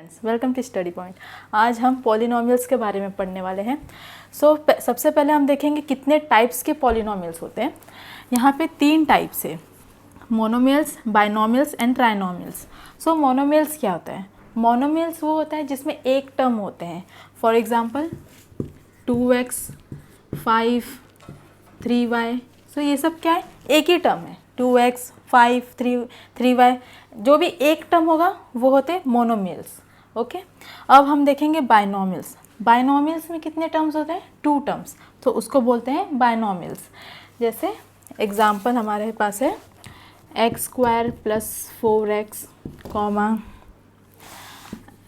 Welcome to study point. आज हम polynomials के बारे में पढ़ने वाले हैं। सबसे पहले हम देखेंगे कितने टाइप्स के पॉलिनोमियल्स होते हैं। यहाँ पे 3 टाइप्स है, monomials, binomials and trinomials. Monomials क्या होता है? मोनोमियल्स वो होता है जिसमें एक टर्म होते हैं। For example 2x, 5, 3y। ये सब क्या है? एक ही टर्म है। 2x, 5, 3y, जो भी एक टर्म होगा वो होते हैं मोनोमियल्स। ओके। अब हम देखेंगे बाइनोमियल्स। बाइनोमियल्स में कितने टर्म्स होते हैं? 2 टर्म्स, तो उसको बोलते हैं बाइनोमियल्स। जैसे एग्जांपल हमारे पास है x² + 4x,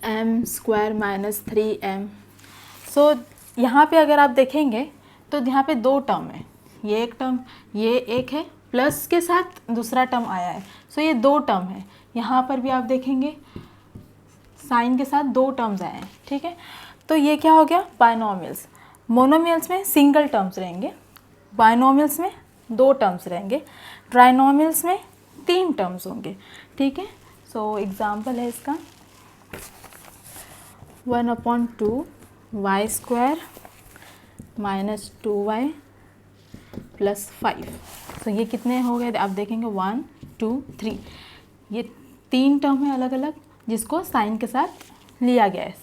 m² - 3m। यहाँ पे अगर आप देखेंगे तो यहाँ पे 2 टर्म है। ये एक टर्म, ये एक है, प्लस के साथ दूसरा टर्म आया है। ये 2 टर्म है। यहाँ पर भी आप देखेंगे साइन के साथ 2 टर्म्स आए हैं। ठीक है, तो ये क्या हो गया? बाइनोमियल्स। मोनोमियल्स में सिंगल टर्म्स रहेंगे, बाइनोमियल्स में 2 टर्म्स रहेंगे, ट्राइनोमियल्स में 3 टर्म्स होंगे। ठीक है, एग्जाम्पल है इसका 1/2 y² - 2y + 5। ये कितने हो गए? आप देखेंगे 1, 2, 3। ये 3 टर्म है अलग अलग जिसको साइन के साथ लिया गया है।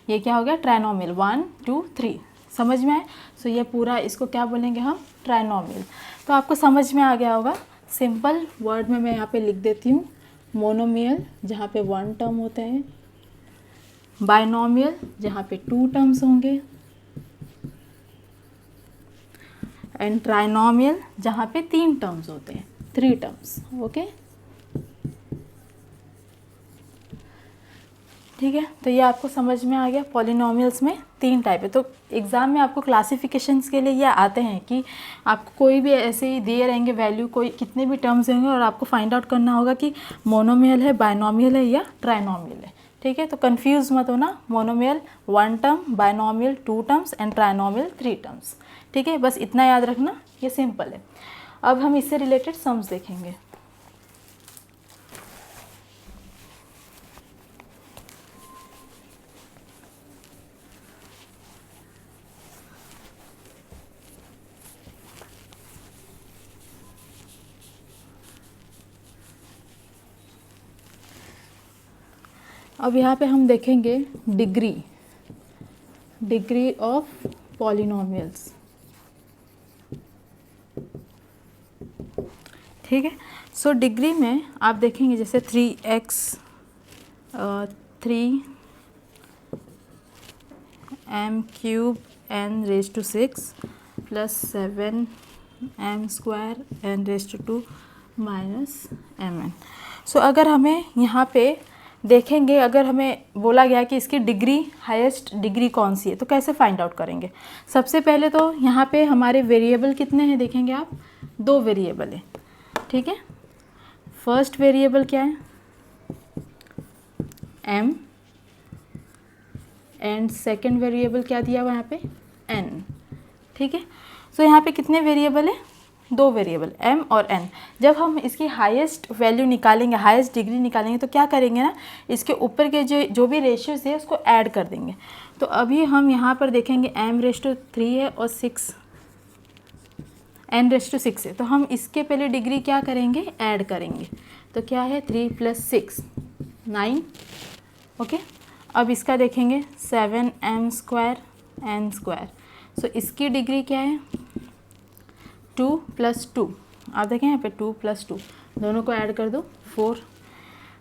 ये क्या हो गया? ट्राइनोमियल। 1, 2, 3 समझ में आए? ये पूरा इसको क्या बोलेंगे हम? ट्राइनोमियल। तो आपको समझ में आ गया होगा। सिंपल वर्ड में मैं यहाँ पे लिख देती हूँ। मोनोमियल जहाँ पे 1 टर्म होता है, बाइनोमियल जहाँ पे 2 टर्म्स होंगे, एंड ट्राइनोमियल जहाँ पे 3 टर्म्स होते हैं, 3 टर्म्स। ओके, ठीक है। तो ये आपको समझ में आ गया। पॉलिनोमियल्स में 3 टाइप है। तो एग्ज़ाम में आपको क्लासिफिकेशंस के लिए ये आते हैं कि आपको कोई भी ऐसे ही दिए रहेंगे वैल्यू, कोई कितने भी टर्म्स होंगे और आपको फाइंड आउट करना होगा कि मोनोमियल है, बाइनोमियल है या ट्राइनोमियल है। ठीक है, तो कंफ्यूज मत होना। Monomial 1 term, binomial 2 terms and trinomial 3 terms. ठीक है, बस इतना याद रखना, ये सिंपल है। अब हम इससे रिलेटेड सम्स देखेंगे। अब यहाँ पे हम देखेंगे डिग्री ऑफ पॉलिनोमियल्स। ठीक है, डिग्री में आप देखेंगे जैसे 3x 3 m³ n⁶ + 7 m² n⁻² - mn। अगर हमें यहाँ पे देखेंगे, अगर हमें बोला गया कि इसकी डिग्री, हाईएस्ट डिग्री कौन सी है, तो कैसे फाइंड आउट करेंगे? सबसे पहले तो यहाँ पे हमारे वेरिएबल कितने हैं देखेंगे आप? 2 वेरिएबल है। ठीक है, फर्स्ट वेरिएबल क्या है? m, एंड सेकेंड वेरिएबल क्या दिया हुआ यहाँ पे? n। ठीक है, यहाँ पे कितने वेरिएबल है? 2 वेरिएबल m और n। जब हम इसकी हाईएस्ट वैल्यू निकालेंगे, हाईएस्ट डिग्री निकालेंगे, तो क्या करेंगे ना, इसके ऊपर के जो भी रेशियोज है उसको ऐड कर देंगे। तो अभी हम यहाँ पर देखेंगे m⁻³ है और 6 n⁻⁶ है। तो हम इसके पहले डिग्री क्या करेंगे? ऐड करेंगे। तो क्या है? 3 + 6 9। ओके, अब इसका देखेंगे 7m² n²। इसकी डिग्री क्या है? 2 + 2। आप देखें यहाँ पे 2 + 2, दोनों को ऐड कर दो 4।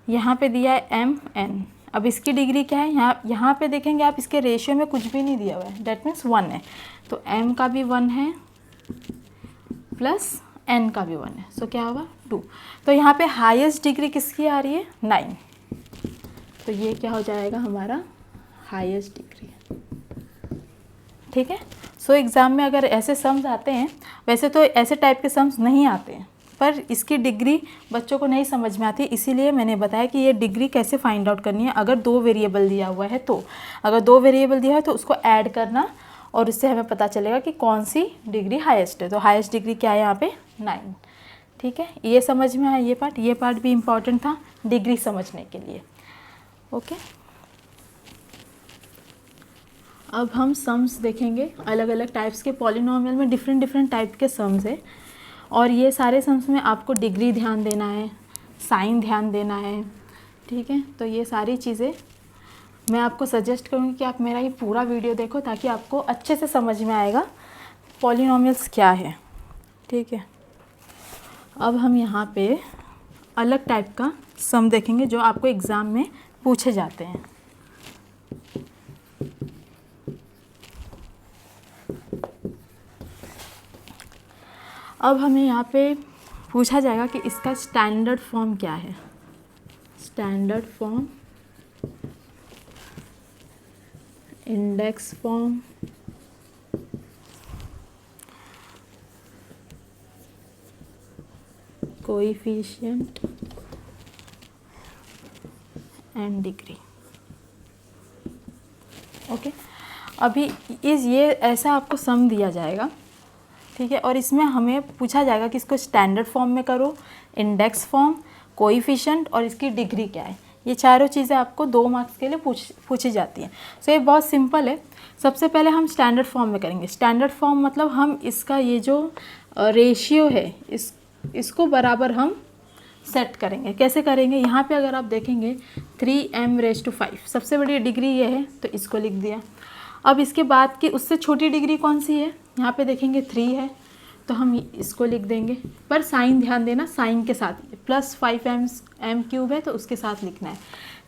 यहाँ पे दिया है m n। अब इसकी डिग्री क्या है? यहाँ पे देखेंगे आप, इसके रेशियो में कुछ भी नहीं दिया हुआ है, डेट मीन्स 1 है। तो m का भी 1 है प्लस n का भी 1 है। क्या होगा? 2। तो यहाँ पे हाईएस्ट डिग्री किसकी आ रही है? 9। तो ये क्या हो जाएगा? हमारा हाईएस्ट डिग्री। ठीक है, एग्ज़ाम में अगर ऐसे सम्स आते हैं, वैसे तो ऐसे टाइप के सम्स नहीं आते हैं, पर इसकी डिग्री बच्चों को नहीं समझ में आती, इसीलिए मैंने बताया कि ये डिग्री कैसे फाइंड आउट करनी है। अगर 2 वेरिएबल दिया हुआ है तो, अगर 2 वेरिएबल दिया है तो उसको ऐड करना, और इससे हमें पता चलेगा कि कौन सी डिग्री हाईएस्ट है। तो हाईएस्ट डिग्री क्या है यहाँ पे? 9। ठीक है, ये समझ में आया ये पार्ट भी इम्पॉर्टेंट था डिग्री समझने के लिए। ओके। अब हम सम्स देखेंगे, अलग अलग टाइप्स के पॉलिनोमियल में डिफरेंट डिफरेंट टाइप के सम्स है, और ये सारे सम्स में आपको डिग्री ध्यान देना है, साइन ध्यान देना है, ठीक है। तो ये सारी चीज़ें मैं आपको सजेस्ट करूँगी कि आप मेरा ये पूरा वीडियो देखो, ताकि आपको अच्छे से समझ में आएगा पॉलिनोमियल्स क्या है, ठीक है। अब हम यहाँ पे अलग टाइप का सम देखेंगे जो आपको एग्ज़ाम में पूछे जाते हैं। अब हमें यहाँ पे पूछा जाएगा कि इसका स्टैंडर्ड फॉर्म क्या है। Standard form, index form, coefficient and degree. Okay, अभी ये ऐसा आपको सम दिया जाएगा, ठीक है, और इसमें हमें पूछा जाएगा कि इसको स्टैंडर्ड फॉर्म में करो, इंडेक्स फॉर्म, कोएफिशिएंट और इसकी डिग्री क्या है। ये चारों चीज़ें आपको 2 मार्क्स के लिए पूछी जाती हैं। सो ये बहुत सिंपल है। सबसे पहले हम स्टैंडर्ड फॉर्म में करेंगे। स्टैंडर्ड फॉर्म मतलब हम इसका ये जो रेशियो है इसको बराबर हम सेट करेंगे। कैसे करेंगे, यहाँ पे अगर आप देखेंगे 3m⁵, सबसे बड़ी डिग्री ये है तो इसको लिख दिया। अब इसके बाद की उससे छोटी डिग्री कौन सी है, यहाँ पे देखेंगे 3 है तो हम इसको लिख देंगे, पर साइन ध्यान देना, साइन के साथ +5m³ है तो उसके साथ लिखना है।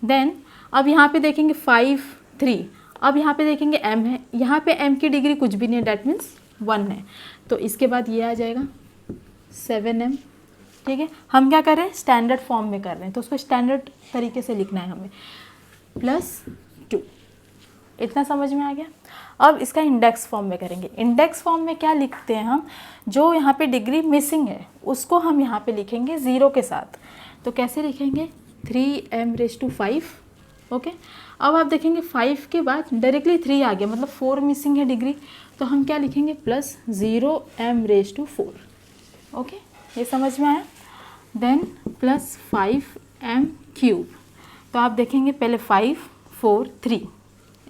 देन अब यहाँ पे देखेंगे 5, 3, अब यहाँ पे देखेंगे m है, यहाँ पे m की डिग्री कुछ भी नहीं है, डैट मीन्स 1 है, तो इसके बाद ये आ जाएगा 7m, ठीक है। हम क्या कर रहे हैं, स्टैंडर्ड फॉर्म में कर रहे हैं तो उसको स्टैंडर्ड तरीके से लिखना है हमें, +2। इतना समझ में आ गया। अब इसका इंडेक्स फॉर्म में करेंगे। इंडेक्स फॉर्म में क्या लिखते हैं हम, जो यहाँ पे डिग्री मिसिंग है उसको हम यहाँ पे लिखेंगे 0 के साथ। तो कैसे लिखेंगे, 3m⁵, ओके। अब आप देखेंगे 5 के बाद डायरेक्टली 3 आ गया, मतलब 4 मिसिंग है डिग्री, तो हम क्या लिखेंगे +0m⁴, ओके, ये समझ में आया। देन +5m³, तो आप देखेंगे पहले 5, 4, 3,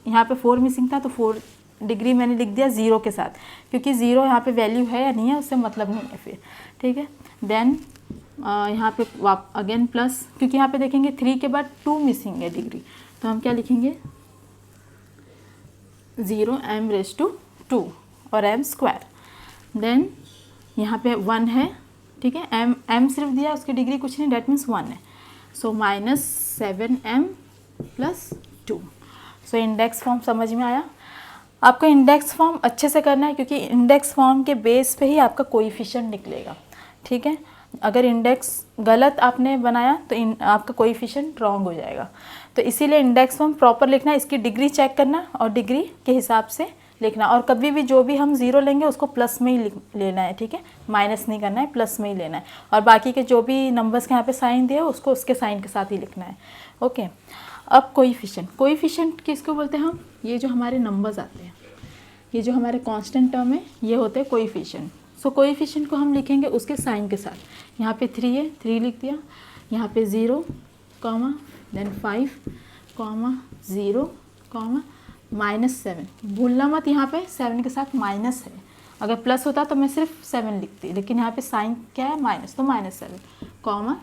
यहाँ पे 4 मिसिंग था तो 4 डिग्री मैंने लिख दिया 0 के साथ, क्योंकि 0 यहाँ पे वैल्यू है या नहीं है उससे मतलब नहीं है फिर, ठीक है। देन यहाँ पे अगेन प्लस, क्योंकि यहाँ पे देखेंगे 3 के बाद 2 मिसिंग है डिग्री, तो हम क्या लिखेंगे 0m⁵ और m²। देन यहाँ पे 1 है, ठीक है, m सिर्फ दिया, उसकी डिग्री कुछ नहीं, डैट मीन्स 1 है, सो -7m+2। सो इंडेक्स फॉर्म समझ में आया। आपको इंडेक्स फॉर्म अच्छे से करना है, क्योंकि इंडेक्स फॉर्म के बेस पे ही आपका कोएफिशिएंट निकलेगा, ठीक है। अगर इंडेक्स गलत आपने बनाया तो आपका कोएफिशिएंट रॉन्ग हो जाएगा, तो इसीलिए इंडेक्स फॉर्म प्रॉपर लिखना, इसकी डिग्री चेक करना और डिग्री के हिसाब से लिखना, और कभी भी जो भी हम 0 लेंगे उसको प्लस में ही लेना है, ठीक है, माइनस नहीं करना है, प्लस में ही लेना है, और बाकी के जो भी नंबर्स के यहाँ पे साइन दिए उसको उसके साइन के साथ ही लिखना है, ओके। अब कोएफिशिएंट किसको बोलते हैं हम, ये जो हमारे नंबर्स आते हैं, ये जो हमारे कांस्टेंट टर्म है, ये होते हैं कोएफिशिएंट। सो कोएफिशिएंट को हम लिखेंगे उसके साइन के साथ। यहाँ पे 3 है, 3 लिख दिया, यहाँ पे 0, देन 5, 0, -7, भूलना मत, यहाँ पे 7 के साथ माइनस है, अगर प्लस होता तो मैं सिर्फ 7 लिखती, लेकिन यहाँ पे साइन क्या है, माइनस, तो -7, 2।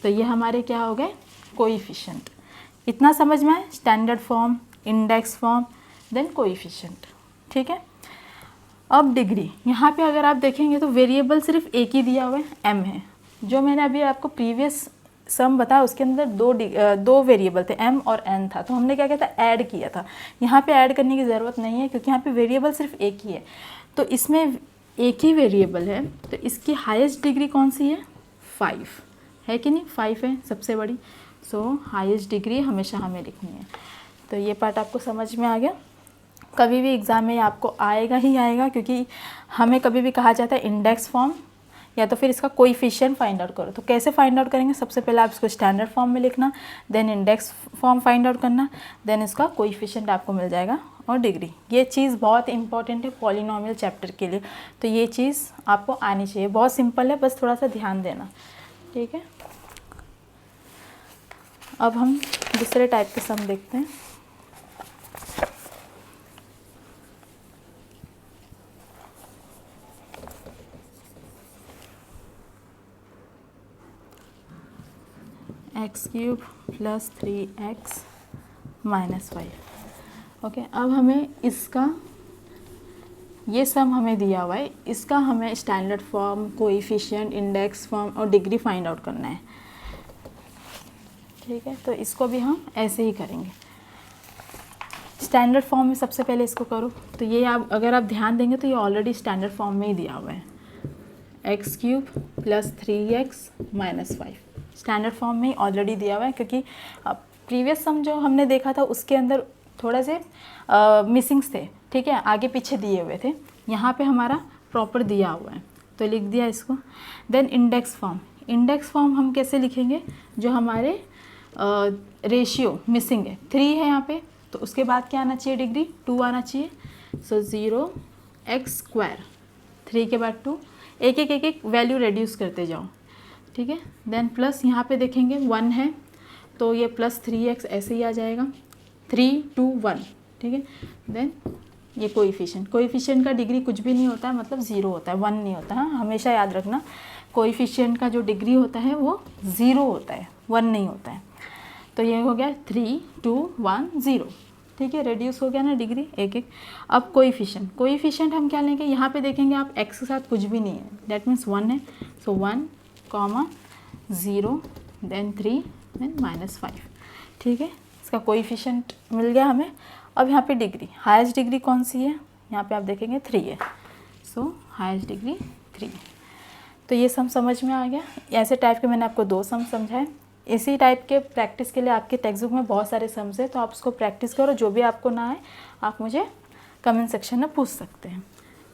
तो ये हमारे क्या हो गए, कोएफिशिएंट। इतना समझ में आए, standard form, index form, then coefficient, ठीक है। अब डिग्री, यहाँ पे अगर आप देखेंगे तो वेरिएबल सिर्फ एक ही दिया हुआ है, m है। जो मैंने अभी आपको प्रीवियस सम बताया उसके अंदर दो वेरिएबल थे, m और n था, तो हमने क्या किया था, ऐड किया था। यहाँ पे ऐड करने की ज़रूरत नहीं है, क्योंकि यहाँ पे वेरिएबल सिर्फ एक ही है, तो इसमें एक ही वेरिएबल है, तो इसकी हाईएस्ट डिग्री कौन सी है, 5 है कि नहीं, 5 है सबसे बड़ी, सो हाईएस्ट डिग्री हमेशा हमें लिखनी है। तो ये पार्ट आपको समझ में आ गया। कभी भी एग्ज़ाम में आपको आएगा ही आएगा, क्योंकि हमें कभी भी कहा जाता है इंडेक्स फॉर्म या तो फिर इसका कोएफिशिएंट फाइंड आउट करो। तो कैसे फाइंड आउट करेंगे, सबसे पहले आप इसको स्टैंडर्ड फॉर्म में लिखना, then index form find out करना, देन इसका कोएफिशिएंट आपको मिल जाएगा और डिग्री। ये चीज़ बहुत इंपॉर्टेंट है पॉलिनोमियल चैप्टर के लिए, तो ये चीज़ आपको आनी चाहिए। बहुत सिंपल है, बस थोड़ा सा ध्यान देना, ठीक है। अब हम दूसरे टाइप के सम देखते हैं। X cube plus 3x minus 5। Okay, अब हमें इसका ये सम हमें दिया हुआ है, इसका हमें standard form, coefficient, index form और डिग्री फाइंड आउट करना है। ठीक है, तो इसको भी हम ऐसे ही करेंगे। स्टैंडर्ड फॉर्म में सबसे पहले इसको करो, तो ये आप अगर आप ध्यान देंगे तो ये ऑलरेडी स्टैंडर्ड फॉर्म में ही दिया हुआ है, x cube plus 3x minus 5 standard form में ही ऑलरेडी दिया हुआ है, क्योंकि प्रीवियस सम जो हमने देखा था उसके अंदर थोड़ा से मिसिंग्स थे। ठीक है, आगे पीछे दिए हुए थे, यहाँ पे हमारा प्रॉपर दिया हुआ है तो लिख दिया इसको। Then index form, index form हम कैसे लिखेंगे, जो हमारे रेशियो मिसिंग है 3 है यहाँ पे, तो उसके बाद क्या आना चाहिए, डिग्री 2 आना चाहिए। सो 0x², 3 के बाद 2, एक एक वैल्यू रेड्यूस करते जाओ। ठीक है, देन प्लस यहाँ पे देखेंगे 1 है तो ये प्लस 3x ऐसे ही आ जाएगा, 3 2 1। ठीक है, देन ये कोएफिशिएंट का डिग्री कुछ भी नहीं होता है, मतलब 0 होता है, 1 नहीं होता है। हमेशा याद रखना, कोएफिशिएंट का जो डिग्री होता है वो 0 होता है, 1 नहीं होता है। तो ये हो गया 3 2 1 0। ठीक है, रेड्यूस हो गया ना डिग्री एक एक। अब कोएफिशिएंट हम क्या लेंगे, यहाँ पे देखेंगे आप x के साथ कुछ भी नहीं है, दैट मीन्स 1 है। सो 1, 0, देन 3, देन माइनस 5। ठीक है, इसका कोएफिशिएंट मिल गया हमें। अब यहाँ पे डिग्री, हाईएस्ट डिग्री कौन सी है, यहाँ पे आप देखेंगे 3 है, सो हाईएस्ट डिग्री 3। तो ये सम समझ में आ गया। ऐसे टाइप के मैंने आपको 2 सम समझाए। इसी टाइप के प्रैक्टिस के लिए आपके टेक्स्ट बुक में बहुत सारे सम्स है, तो आप उसको प्रैक्टिस करो। जो भी आपको ना आए आप मुझे कमेंट सेक्शन में पूछ सकते हैं।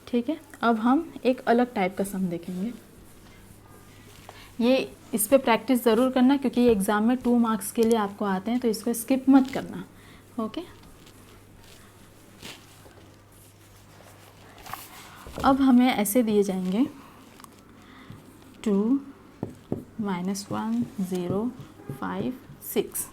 ठीक है, अब हम एक अलग टाइप का सम देखेंगे। ये इस पे प्रैक्टिस ज़रूर करना, क्योंकि ये एग्ज़ाम में 2 मार्क्स के लिए आपको आते हैं, तो इसको स्किप मत करना। ओके, अब हमें ऐसे दिए जाएंगे 2 -1 0 5 6।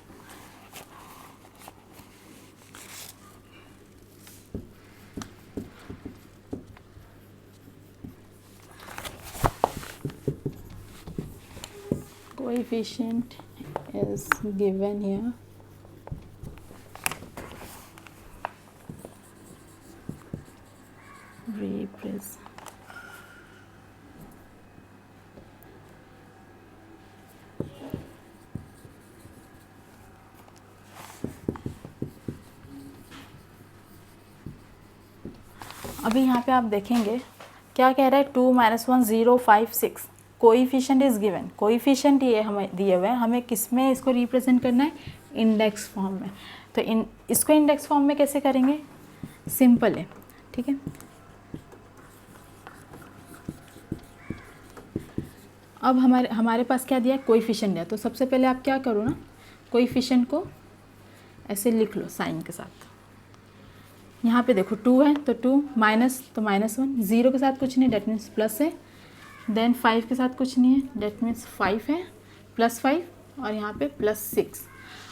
Coefficient is given here. Represent. अभी यहाँ पे आप देखेंगे क्या कह रहा है, 2 -1 0 5 6। कोएफिशिएंट इज गिवन, कोएफिशिएंट ये हमें दिए हुए हैं, हमें किस में इसको रिप्रेजेंट करना है, इंडेक्स फॉर्म में। तो इसको इंडेक्स फॉर्म में कैसे करेंगे, सिंपल है। ठीक है, अब हमारे पास क्या दिया है, कोएफिशिएंट दिया। तो सबसे पहले आप क्या करो ना, कोएफिशिएंट को ऐसे लिख लो साइन के साथ। यहाँ पे देखो 2 है तो 2, माइनस तो -1, 0 के साथ कुछ नहीं, डेट मीन्स प्लस है। देन 5 के साथ कुछ नहीं है, डेट मीन्स 5 है, +5, और यहाँ पे +6।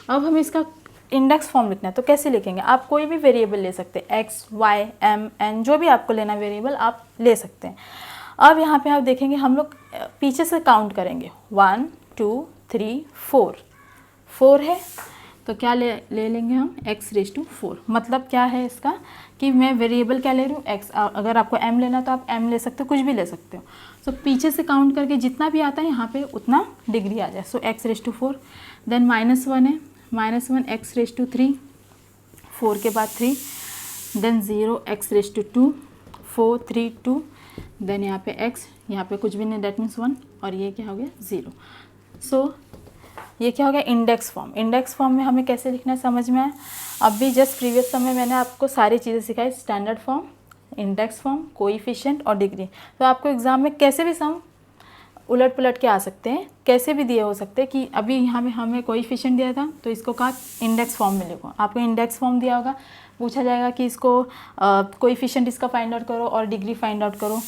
अब हमें इसका इंडेक्स फॉर्म लिखना है, तो कैसे लिखेंगे, आप कोई भी वेरिएबल ले सकते हैं, x, y, m, n, जो भी आपको लेना वेरिएबल आप ले सकते हैं। अब यहाँ पे आप देखेंगे हम लोग पीछे से काउंट करेंगे, 1 2 3 4 है, तो क्या ले लेंगे हम, x⁴। मतलब क्या है इसका, कि मैं वेरिएबल क्या ले रही हूँ, x। अगर आपको m लेना तो आप m ले सकते हो, कुछ भी ले सकते हो। सो पीछे से काउंट करके जितना भी आता है यहाँ पे उतना डिग्री आ जाए। सो x⁴। देन -1 है, -1 x⁵, 4 के बाद 3, देन 0 x⁵, 4 3 2, देन यहाँ पे x, यहाँ पे कुछ भी नहीं, डेट मीन्स 1, और ये क्या हो गया 0। सो ये क्या हो गया, इंडेक्स फॉर्म। इंडेक्स फॉर्म में हमें कैसे लिखना है समझ में आया। अब भी जस्ट प्रीवियस समय मैंने आपको सारी चीज़ें सिखाई, standard form, index form, coefficient और डिग्री। तो आपको एग्जाम में कैसे भी सम उलट पुलट के आ सकते हैं, कैसे भी दिए हो सकते हैं। कि अभी यहाँ में हमें कोएफिशिएंट दिया था तो इसको कहा इंडेक्स फॉर्म में लिखो, आपको इंडेक्स फॉर्म दिया होगा, पूछा जाएगा कि इसको कोएफिशिएंट इसका फाइंड आउट करो और डिग्री फाइंड आउट करो,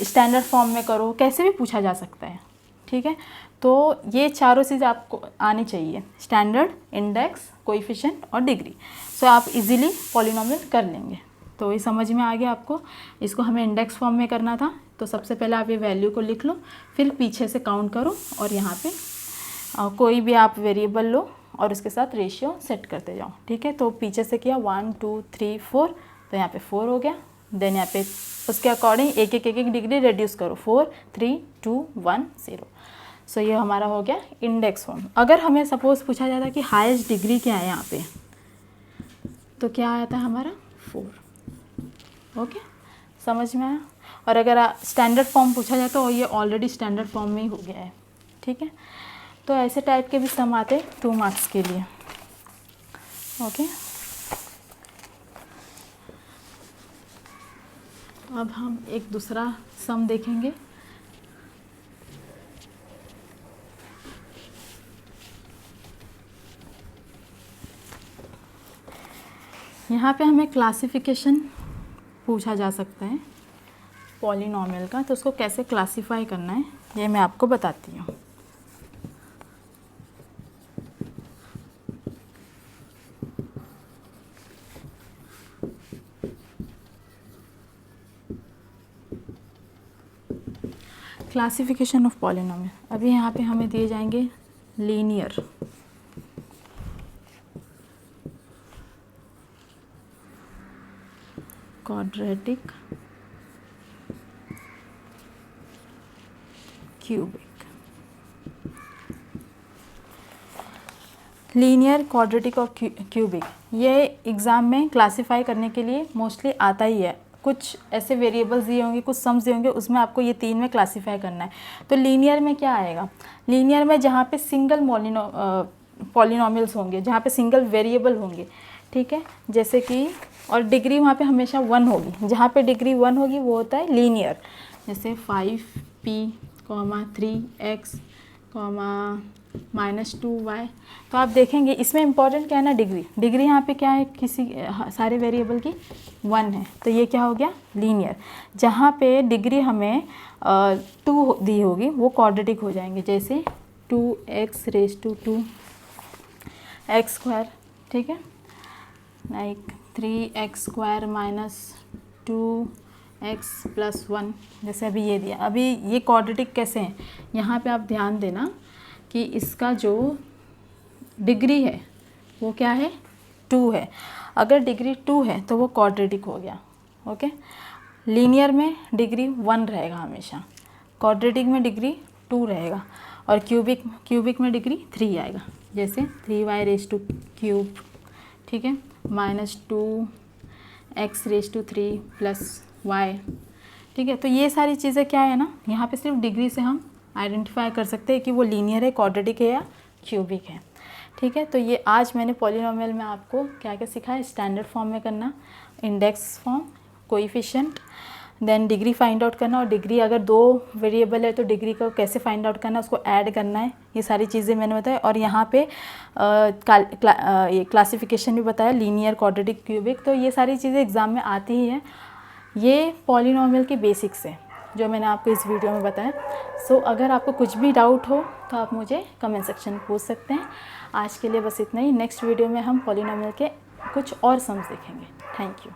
स्टैंडर्ड फॉर्म में करो, कैसे भी पूछा जा सकता है। ठीक है, तो ये चारों चीज़ें आपको आनी चाहिए, स्टैंडर्ड, इंडेक्स, कोएफिशिएंट और डिग्री। सो आप इजीली पॉलिनोमियल कर लेंगे। तो ये समझ में आ गया आपको। इसको हमें इंडेक्स फॉर्म में करना था, तो सबसे पहले आप ये वैल्यू को लिख लो, फिर पीछे से काउंट करो और यहाँ पे कोई भी आप वेरिएबल लो और उसके साथ रेशियो सेट करते जाओ, ठीक है। तो पीछे से किया 1 2 3 4, तो यहाँ पे 4 हो गया। देन यहाँ पे उसके अकॉर्डिंग एक एक डिग्री रिड्यूस करो, 4 3 2 1 0। सो ये हमारा हो गया इंडेक्स फॉर्म। अगर हमें सपोज पूछा जाता कि हाईएस्ट डिग्री क्या है यहाँ पे, तो क्या आता है हमारा 4। ओके, समझ में आया। और अगर स्टैंडर्ड फॉर्म पूछा जाए तो ये ऑलरेडी स्टैंडर्ड फॉर्म में ही हो गया है, ठीक है। तो ऐसे टाइप के भी सम आते 2 मार्क्स के लिए। ओके, अब हम एक दूसरा सम देखेंगे। यहाँ पे हमें क्लासिफिकेशन पूछा जा सकता है पॉलिनॉमियल का, तो उसको कैसे क्लासिफाई करना है ये मैं आपको बताती हूँ। Classification of polynomial. अभी यहाँ पे हमें दिए जाएंगे linear, quadratic, cubic. Linear, quadratic और क्यूबिक ये एग्ज़ाम में क्लासिफाई करने के लिए मोस्टली आता ही है। कुछ ऐसे वेरिएबल्स दिए होंगे, कुछ सम्स दिए होंगे, उसमें आपको ये 3 में क्लासिफाई करना है। तो लीनियर में क्या आएगा, लीनियर में जहाँ पे सिंगल पॉलिनॉमियल्स होंगे, जहाँ पे सिंगल वेरिएबल होंगे, ठीक है, जैसे कि, और डिग्री वहाँ पे हमेशा 1 होगी। जहाँ पे डिग्री 1 होगी वो होता है लीनियर। जैसे 5p, 3x, -2y। तो आप देखेंगे इसमें इंपॉर्टेंट क्या है ना, डिग्री यहाँ पे क्या है, किसी सारे वेरिएबल की 1 है, तो ये क्या हो गया लीनियर। जहाँ पे डिग्री हमें 2 दी होगी वो क्वाड्रेटिक हो जाएंगे, जैसे 2x⁻²x², ठीक है, लाइक 3x² - 2x + 1। जैसे अभी ये दिया, अभी ये क्वाड्रेटिक कैसे हैं, यहाँ पे आप ध्यान देना कि इसका जो डिग्री है वो क्या है 2 है। अगर डिग्री 2 है तो वो क्वाड्रेटिक हो गया। ओके, लीनियर में डिग्री 1 रहेगा हमेशा, क्वाड्रेटिक में डिग्री 2 रहेगा, और क्यूबिक में डिग्री 3 आएगा। जैसे 3y⁻³ ठीक है, -2x⁻³ + y, ठीक है। तो ये सारी चीज़ें क्या है ना, यहाँ पे सिर्फ डिग्री से हम आइडेंटिफाई कर सकते हैं कि वो लीनियर है, क्वाड्रेटिक है या क्यूबिक है, ठीक है। तो ये आज मैंने पॉलिनॉमियल में आपको क्या क्या सिखाया, स्टैंडर्ड फॉर्म में करना, index form, coefficient, then degree find out करना, और डिग्री अगर 2 वेरिएबल है तो डिग्री को कैसे फाइंड आउट करना है, उसको ऐड करना है, ये सारी चीज़ें मैंने बताया। और यहाँ पे ये क्लासिफिकेशन भी बताया, लीनियर, क्वाड्रेटिक, क्यूबिक। तो ये सारी चीज़ें एग्ज़ाम में आती ही हैं। ये पॉलिनॉमियल के बेसिक्स है जो मैंने आपको इस वीडियो में बताया। सो अगर आपको कुछ भी डाउट हो तो आप मुझे कमेंट सेक्शन में पूछ सकते हैं। आज के लिए बस इतना ही। नेक्स्ट वीडियो में हम पॉलिनॉमियल के कुछ और सम्स देखेंगे। Thank you.